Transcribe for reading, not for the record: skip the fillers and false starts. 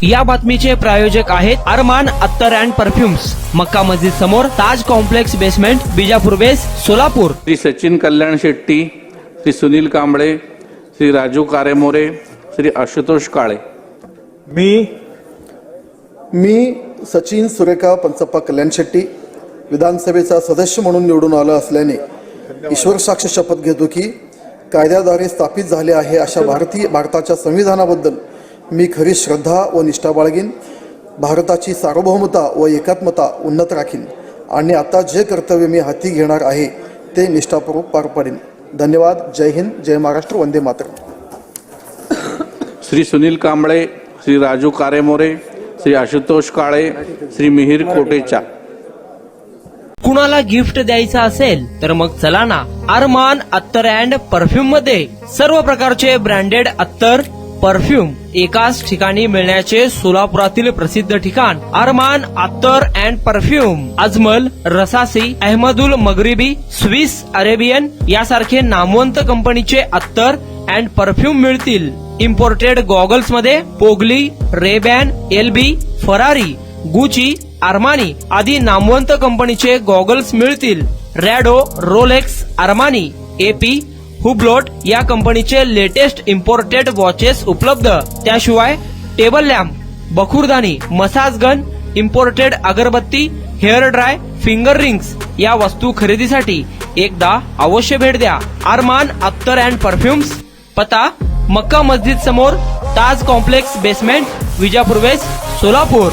या बातमीचे प्रायोजक आहेत अरमान अत्तर अँड परफ्युम्स, मक्का मस्जिद समोर, Taj complex basement, Bijapur west, Solapur. Shri Sachin Kalyan Shetty, Shri Sunil Kamble, Shri Raju Karemore, Shri Ashutosh Kale. मी सचिन सुरेखा पंचप्पा कल्याण शेट्टी विधानसभेचा सदस्य म्हणून निवडून आलो असल्याने ईश्वर साक्ष शपथ घेतो की कायद्याद्वारे स्थापित झाले आहे अशा भारताच्या संविधानाबद्दल मी खरी श्रद्धा व निष्ठा बाळगीन, भारताची सार्वभौमता व एकात्मता उन्नत राखीन आणि आता जे कर्तव्य मी हाती घेणार आहे ते निष्ठापूर्वक पार पाडीन। धन्यवाद। जय हिंद, जय महाराष्ट्र, वंदे मातरम। श्री सुनील कांबळे, श्री राजू कारेमोरे, श्री आशुतोष काळे, श्री मिहिर कोटेचा। कुणाला गिफ्ट द्यायचं असेल तर मग चला ना अरमान अत्तर अँड परफ्यूम मध्ये सर्व प्रकारचे ब्रँडेड अत्तर परफ्यूम एकाच ठिकाणी मिळण्याचे सोलापुरातील प्रसिद्ध ठिकाण अरमान अत्तर and perfume. Ajmal, Rasasi, Ahmed Al Maghribi, Swiss Arabian यासारखे नामवंत कंपनीचे अत्तर अँड परफ्यूम मिळतील। इम्पोर्टेड गॉगल्स मध्ये पोगली, Ray Ban, LB, Ferrari, Gucci, Armani आदी नामवंत कंपनीचे गॉगल्स मिळतील। Rado, Rolex, Armani, AP, Hublot या कंपनीचे लेटेस्ट इम्पोर्टेड वॉचेस उपलब्ध। त्याशिवाय टेबल लॅम्प, बखुरदानी, massage gun, imported agarbatti, hair dry, finger rings या वस्तू खरेदीसाठी एकदा अवश्य भेट द्या अरमान अत्तर अँड परफ्यूम्स। पता मक्का मस्जिद समोर, Taj complex basement, Vijapur west, Solapur.